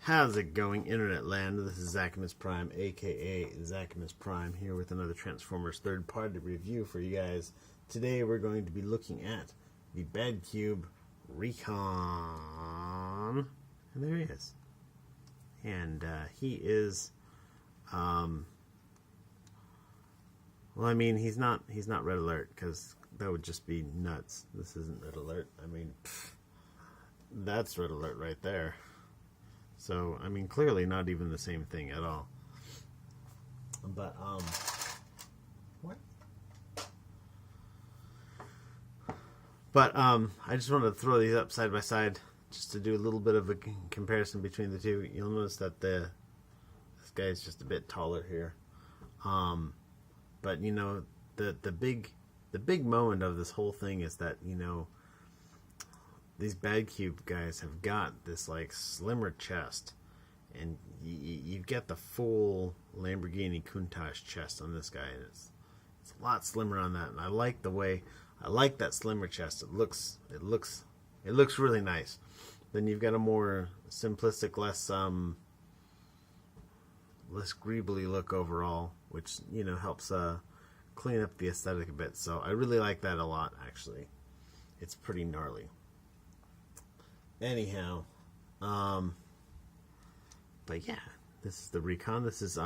How's it going, Internet Land? This is Zachimus Prime, aka Zachimus Prime, here with another Transformers third-party review for you guys. Today we're going to be looking at the Badcube Recon. And there he is. And he is, well, I mean, he's not Red Alert, because that would just be nuts. This isn't Red Alert. I mean, that's Red Alert right there. So, I mean, clearly not even the same thing at all. But, what? But, I just wanted to throw these up side by side just to do a little bit of a comparison between the two. You'll notice that this guy is just a bit taller here. But, you know, the big moment of this whole thing is that, you know, these Badcube guys have got this like slimmer chest, and you get the full Lamborghini Countach chest on this guy, and it's a lot slimmer on that. And I like that slimmer chest. It looks really nice. Then you've got a more simplistic, less greebly look overall, which, you know, helps clean up the aesthetic a bit. So I really like that a lot, actually. It's pretty gnarly. Anyhow, but yeah, this is the Recon. This is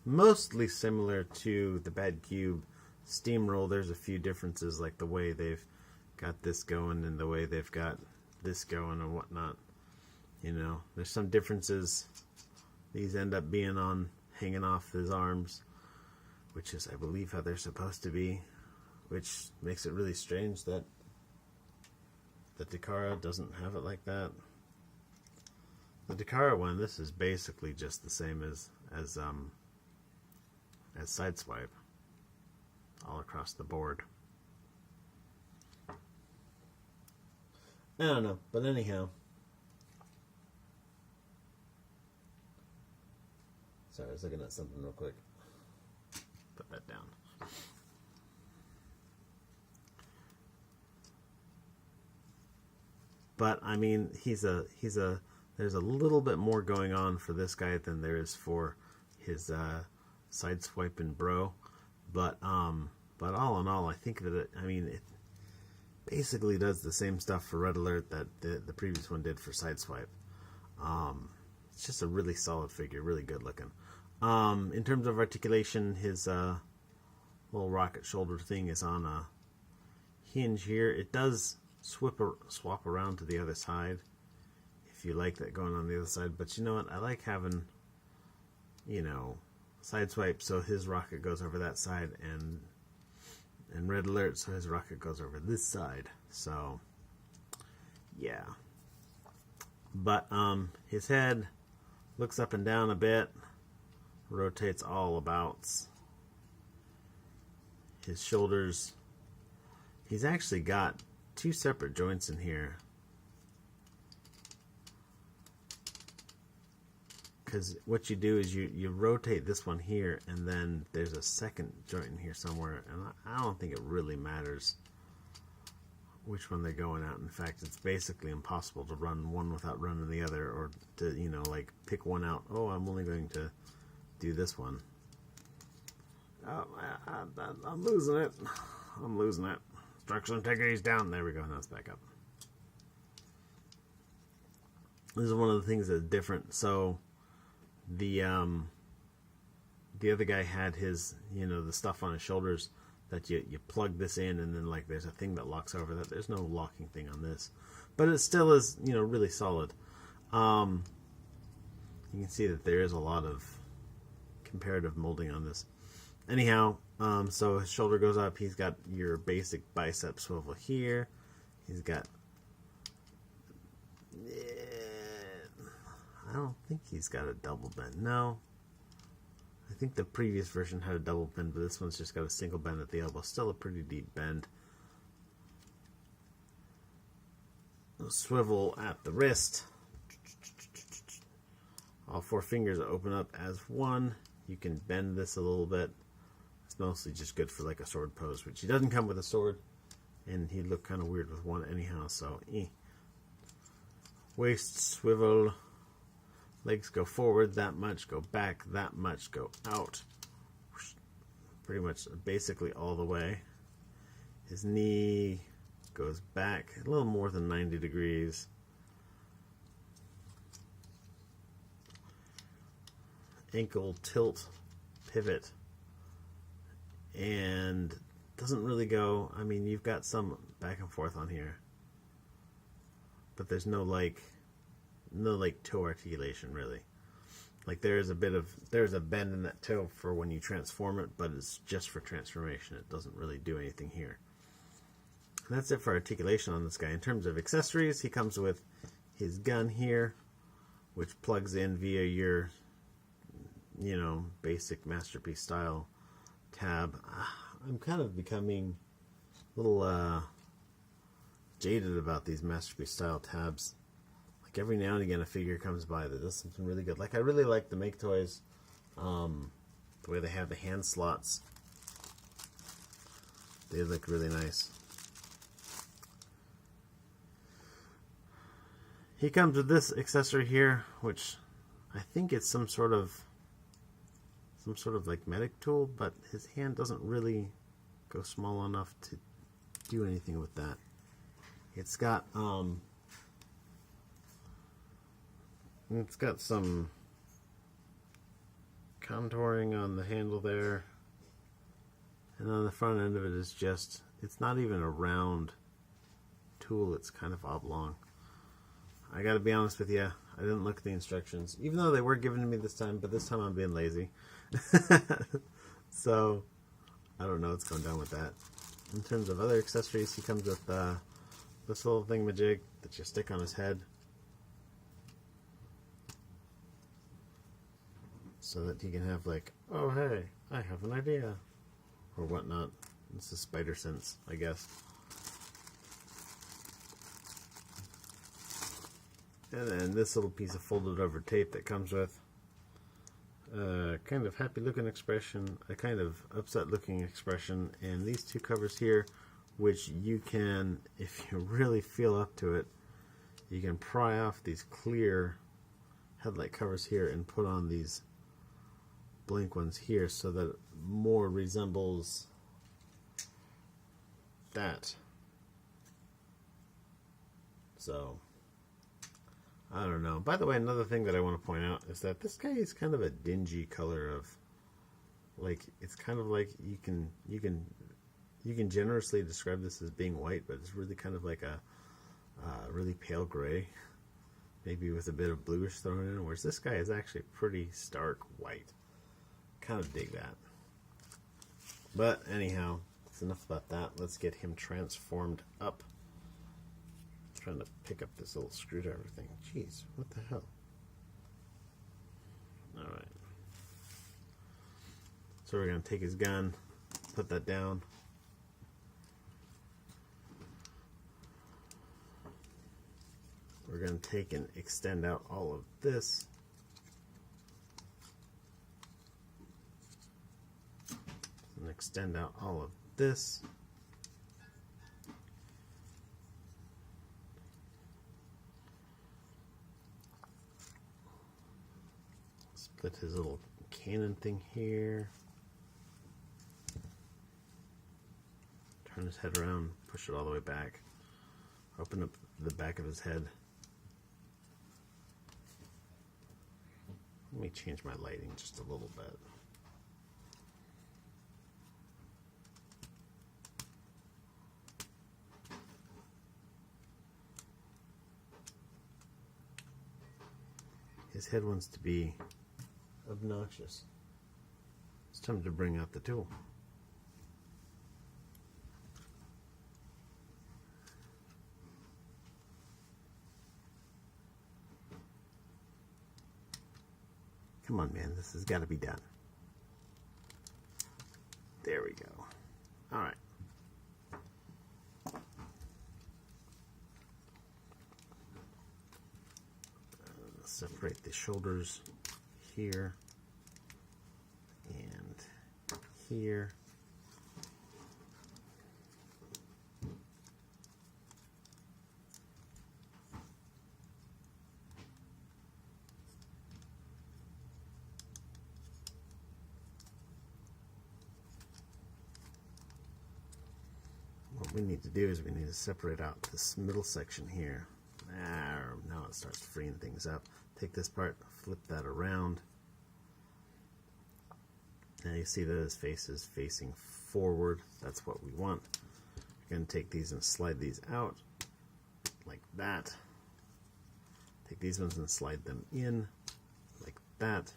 mostly similar to the Badcube Steamroll. There's a few differences, like the way they've got this going and the way they've got this going and whatnot. You know, there's some differences. These end up being hanging off his arms, which is, I believe, how they're supposed to be, which makes it really strange that the Takara doesn't have it like that. The Takara one, this is basically just the same as Sideswipe, all across the board. I don't know, but anyhow. Sorry, I was looking at something real quick. Put that down. But I mean, there's a little bit more going on for this guy than there is for his Sideswipe and Bro. But all in all, I think that it basically does the same stuff for Red Alert that the previous one did for Sideswipe. It's just a really solid figure, really good looking. In terms of articulation, his little rocket shoulder thing is on a hinge here. It does swap around to the other side if you like that going on the other side, but you know what, I like having, you know, Sideswipe so his rocket goes over that side, and Red Alert so his rocket goes over this side. So yeah, but his head looks up and down a bit, rotates all abouts. His shoulders, he's actually got two separate joints in here, because what you do is you rotate this one here, and then there's a second joint in here somewhere, and I don't think it really matters which one they're going at. In fact, it's basically impossible to run one without running the other, or to, you know, like pick one out. Oh, I'm only going to do this one. Oh, I'm losing it. I'm losing it. Structural integrity is down. There we go. Now it's back up. This is one of the things that's different. So the other guy had his, you know, the stuff on his shoulders that you plug this in, and then like there's a thing that locks over that. There's no locking thing on this, but it still is, you know, really solid. You can see that there is a lot of comparative molding on this. Anyhow, so his shoulder goes up. He's got your basic bicep swivel here. He's got, I don't think he's got a double bend. No, I think the previous version had a double bend, but this one's just got a single bend at the elbow. Still a pretty deep bend. A swivel at the wrist. All four fingers open up as one. You can bend this a little bit. It's mostly just good for like a sword pose, which he doesn't come with a sword, and he'd look kind of weird with one anyhow. So waist swivel. Legs go forward that much, go back that much, go out. Pretty much basically all the way. His knee goes back a little more than 90 degrees. Ankle tilt, pivot, and doesn't really go. I mean, you've got some back and forth on here, but there's no toe articulation really. Like there's a bend in that toe for when you transform it, but it's just for transformation. It doesn't really do anything here. And that's it for articulation on this guy. In terms of accessories, he comes with his gun here, which plugs in via your, basic Masterpiece style tab. I'm kind of becoming a little jaded about these Masterpiece style tabs. Like every now and again a figure comes by that does something really good. Like I really like the Make Toys, the way they have the hand slots. They look really nice. He comes with this accessory here, which I think it's some sort of like medic tool, but his hand doesn't really go small enough to do anything with that. It's got some contouring on the handle there, and on the front end of it is just, it's not even a round tool, it's kind of oblong. I gotta be honest with you, I didn't look at the instructions, even though they were given to me this time, but this time I'm being lazy. So, I don't know what's going down with that. In terms of other accessories, he comes with this little thingamajig that you stick on his head, so that he can have like, oh hey, I have an idea, or whatnot. This is spider sense, I guess. And then this little piece of folded over tape that comes with a kind of happy looking expression, a kind of upset looking expression, and these two covers here, which you can, if you really feel up to it, you can pry off these clear headlight covers here and put on these blank ones here so that it more resembles that. So I don't know. By the way, another thing that I want to point out is that this guy is kind of a dingy color of, like, it's kind of like you can generously describe this as being white, but it's really kind of like a really pale gray, maybe with a bit of bluish thrown in, whereas this guy is actually pretty stark white. Kind of dig that. But anyhow, that's enough about that. Let's get him transformed up. Trying to pick up this little screwdriver thing. Jeez, what the hell? Alright. So we're going to take his gun, put that down. We're going to take and extend out all of this. And extend out all of this. Split his little cannon thing here. Turn his head around, push it all the way back. Open up the back of his head. Let me change my lighting just a little bit. His head wants to be obnoxious. It's time to bring out the tool. Come on, man, this has got to be done. There we go. All right. Separate the shoulders here and here. we need to do is we need to separate out this middle section here. Now it starts freeing things up. Take this part, flip that around. Now you see that his face is facing forward. That's what we want. We're going to take these and slide these out like that. Take these ones and slide them in like that.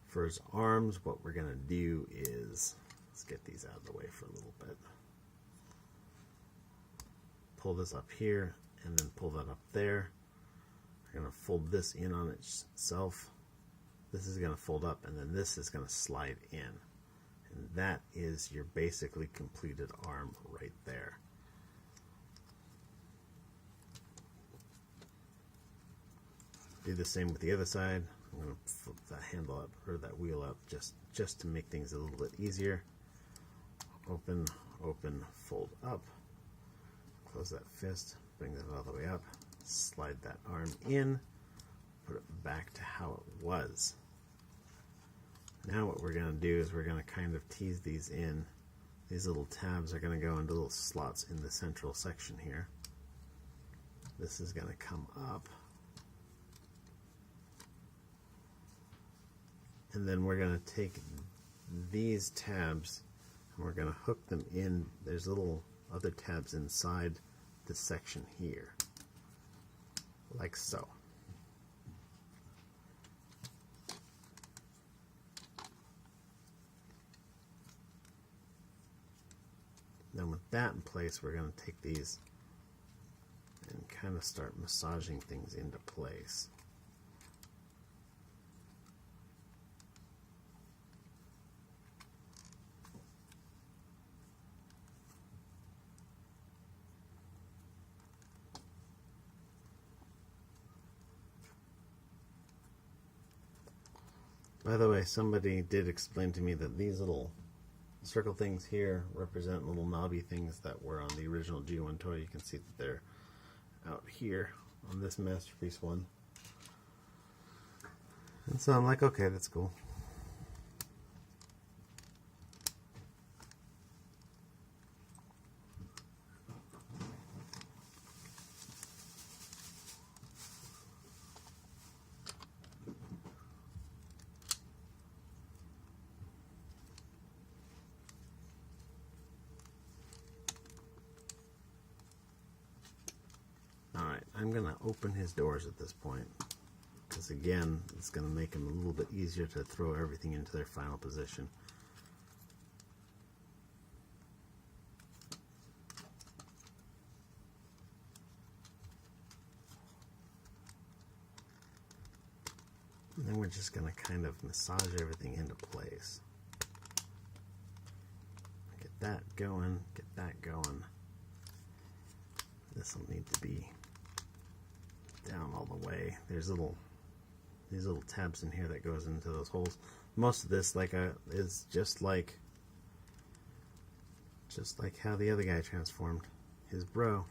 For his arms, what we're going to do is, let's get these out of the way for a little bit. Pull this up here and then pull that up there. We're going to fold this in on itself. This is going to fold up and then this is going to slide in. And that is your basically completed arm right there. Do the same with the other side. I'm going to flip that handle up, or that wheel up, just to make things a little bit easier. Open, open, fold up. Close that fist, bring that all the way up. Slide that arm in, put it back to how it was. Now what we're going to do is we're going to kind of tease these in. These little tabs are going to go into little slots in the central section here. This is going to come up. And then we're going to take these tabs and we're going to hook them in. There's little other tabs inside this section here, like so. Then with that in place, we're going to take these and kind of start massaging things into place. By the way, somebody did explain to me that these little circle things here represent little knobby things that were on the original G1 toy. You can see that they're out here on this Masterpiece one. And so I'm like, okay, that's cool. Alright, I'm going to open his doors at this point, because again, it's going to make them a little bit easier to throw everything into their final position. And then we're just going to kind of massage everything into place. Get that going, get that going. This will need to be down all the way. There's these little tabs in here that goes into those holes. Most of this is just like how the other guy transformed his bro.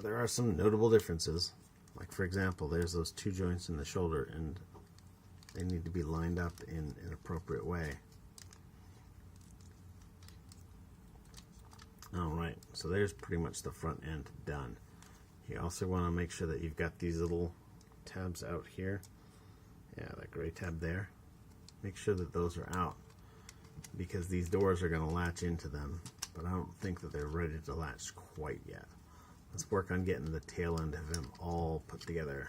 There are some notable differences. Like for example, there's those two joints in the shoulder and they need to be lined up in an appropriate way. Alright, so there's pretty much the front end done. You also want to make sure that you've got these little tabs out here. Yeah, that gray tab there. Make sure that those are out, because these doors are going to latch into them, but I don't think that they're ready to latch quite yet. Let's work on getting the tail end of him all put together.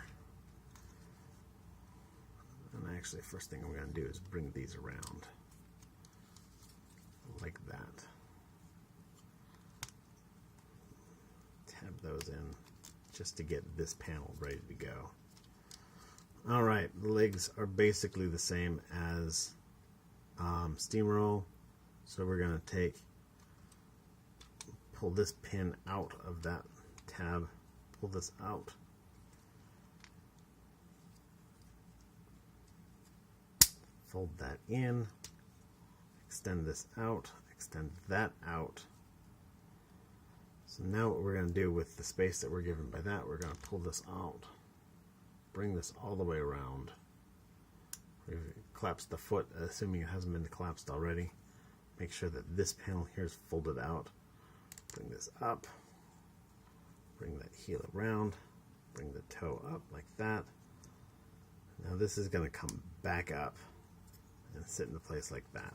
And actually, first thing I'm going to do is bring these around like that. Tab those in just to get this panel ready to go. Alright, the legs are basically the same as Steamroll. So we're going to pull this pin out of that tab, pull this out. Fold that in, extend this out, extend that out. So now what we're going to do with the space that we're given by that, we're going to pull this out, bring this all the way around. We've collapsed the foot, assuming it hasn't been collapsed already. Make sure that this panel here is folded out. Bring this up, bring that heel around, bring the toe up like that. Now this is going to come back up and sit in place like that.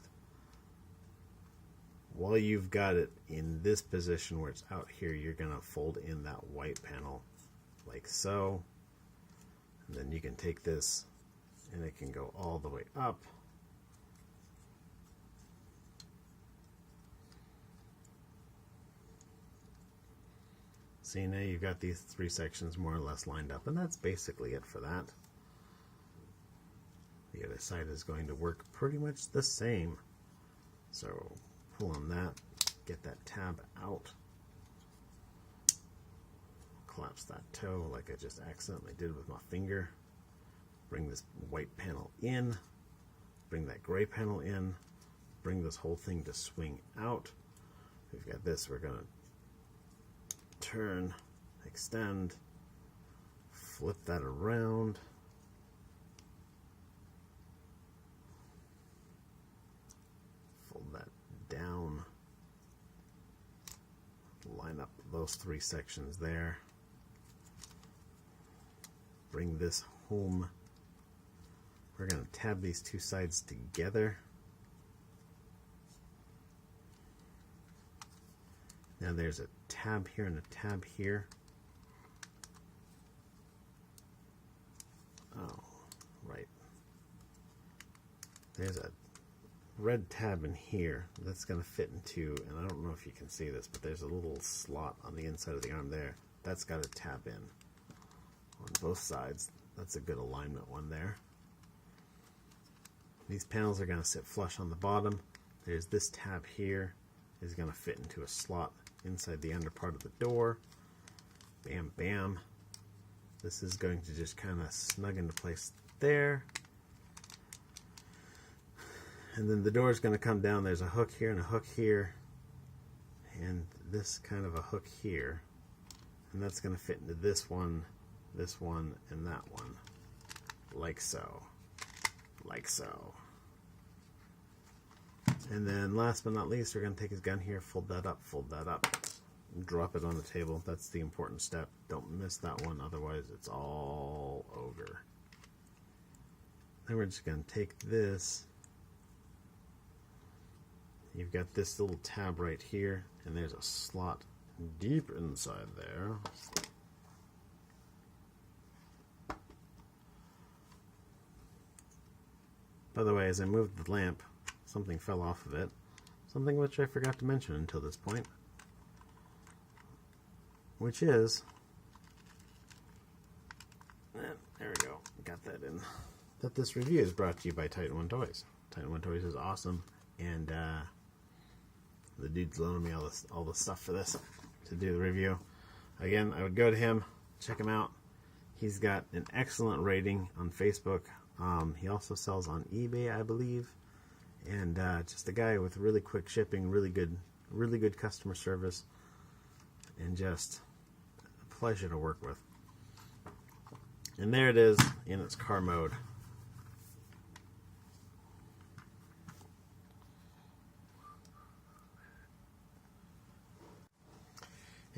While you've got it in this position where it's out here, you're going to fold in that white panel like so. And then you can take this and it can go all the way up. See, now you've got these three sections more or less lined up, and that's basically it for that. The other side is going to work pretty much the same. So pull on that, get that tab out, collapse that toe like I just accidentally did with my finger, bring this white panel in, bring that gray panel in, bring this whole thing to swing out. We've got this, we're going to turn, extend, flip that around, fold that down, line up those three sections there, bring this home. We're going to tab these two sides together. Now there's a tab here and a tab here. Oh, right. There's a red tab in here that's going to fit into, and I don't know if you can see this, but there's a little slot on the inside of the arm there. That's got a tab in on both sides. That's a good alignment one there. These panels are going to sit flush on the bottom. There's this tab here is going to fit into a slot inside the under part of the door. Bam, bam. This is going to just kind of snug into place there. And then the door is going to come down. There's a hook here and a hook here. And this kind of a hook here. And that's going to fit into this one, and that one. Like so. Like so. And then last but not least, we're going to take his gun here, fold that up, and drop it on the table. That's the important step. Don't miss that one, otherwise it's all over. Then we're just going to take this. You've got this little tab right here, and there's a slot deep inside there. By the way, as I moved the lamp, something fell off of it. Something which I forgot to mention until this point. Which is... there we go. Got that in. That this review is brought to you by titanonetoys. titanonetoys is awesome. And the dude's loaning me all the stuff for this to do the review. Again, I would go to him. Check him out. He's got an excellent rating on Facebook. He also sells on eBay, I believe, and just a guy with really quick shipping, really good customer service, and just a pleasure to work with. And there it is in its car mode.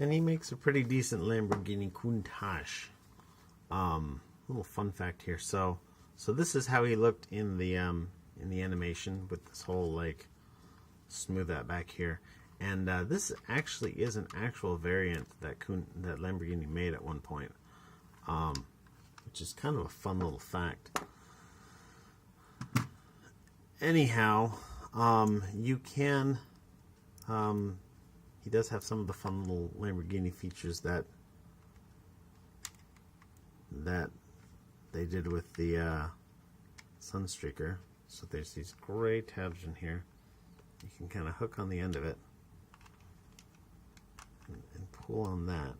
And he makes a pretty decent Lamborghini Countach. Little fun fact here. So this is how he looked in the animation with this whole like smooth that back here. And this actually is an actual variant that Lamborghini made at one point, which is kind of a fun little fact. Anyhow, you can. He does have some of the fun little Lamborghini features that they did with the Sunstreaker. So there's these gray tabs in here. You can kind of hook on the end of it and pull on that.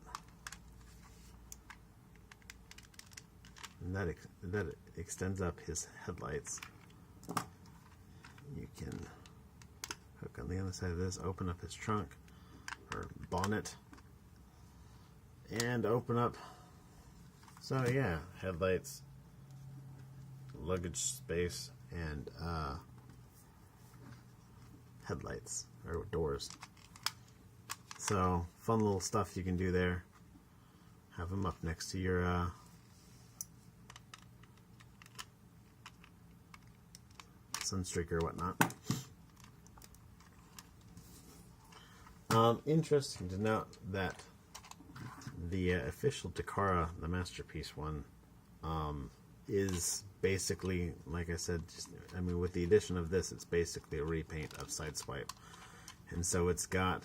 And that extends up his headlights. You can hook on the other side of this, open up his trunk or bonnet, and open up. So yeah, headlights, luggage space, and headlights or doors. So fun little stuff you can do there. Have them up next to your sunstreaker or whatnot. Interesting to note that the official Takara, the Masterpiece one, is basically, like I said, just, I mean, with the addition of this, it's basically a repaint of Sideswipe. And so it's got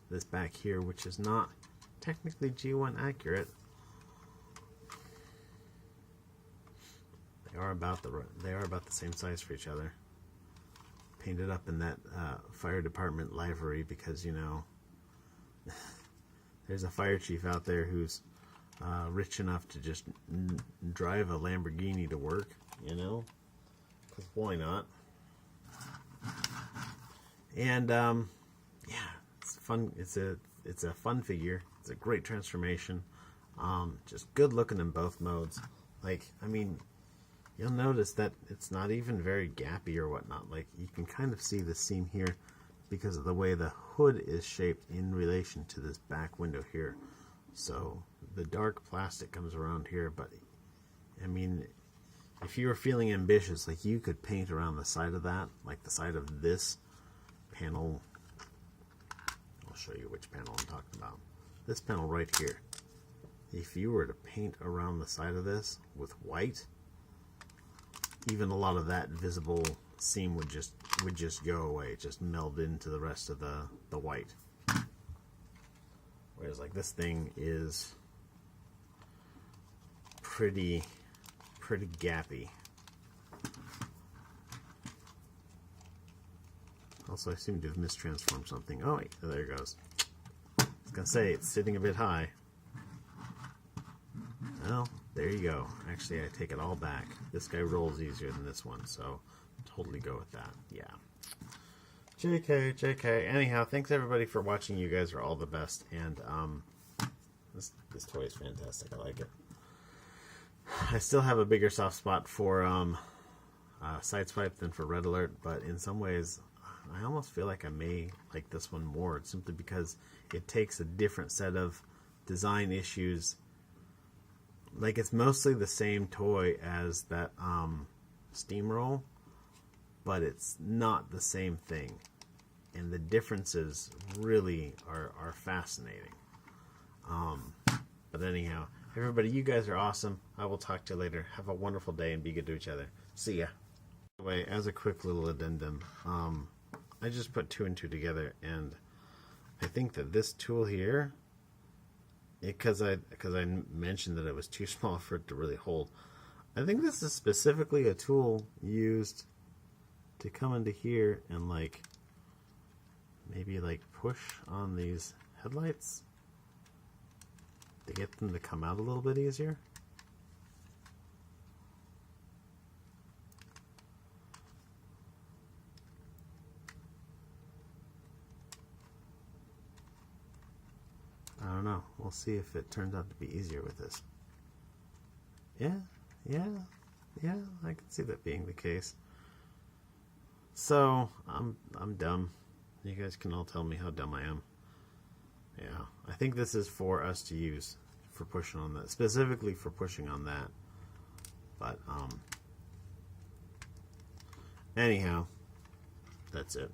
this back here, which is not technically G1 accurate. They are about the same size for each other. Painted up in that fire department livery because, you know, there's a fire chief out there who's rich enough to just drive a Lamborghini to work, you know, because why not? And yeah, it's fun. It's a fun figure. It's a great transformation. Just good looking in both modes. Like, I mean, you'll notice that it's not even very gappy or whatnot. Like, you can kind of see the seam here because of the way the hood is shaped in relation to this back window here. So the dark plastic comes around here, but I mean, if you were feeling ambitious, like, you could paint around the side of that, like the side of this panel. I'll show you which panel I'm talking about. This panel right here. If you were to paint around the side of this with white, even a lot of that visible seam would just go away, just meld into the rest of the white. Whereas, like, this thing is pretty gappy. Also, I seem to have mistransformed something. Oh wait, there it goes. I was gonna say it's sitting a bit high. Well, there you go. Actually, I take it all back. This guy rolls easier than this one, so totally go with that. Yeah. JK. Anyhow, thanks everybody for watching. You guys are all the best, and this toy is fantastic. I like it. I still have a bigger soft spot for Sideswipe than for Red Alert, but in some ways, I almost feel like I may like this one more, simply because it takes a different set of design issues. Like, it's mostly the same toy as that Steamroll, but it's not the same thing. And the differences really are fascinating. But anyhow, everybody, you guys are awesome. I will talk to you later. Have a wonderful day and be good to each other. See ya. By the way, as a quick little addendum, I just put 2 and 2 together, and I think that this tool here, because I mentioned that it was too small for it to really hold, I think this is specifically a tool used to come into here and, like, maybe like push on these headlights to get them to come out a little bit easier. I don't know. We'll see if it turns out to be easier with this. Yeah, I can see that being the case. So, I'm dumb. You guys can all tell me how dumb I am. Yeah, I think this is for us to use for pushing on that, specifically for pushing on that. But anyhow, that's it.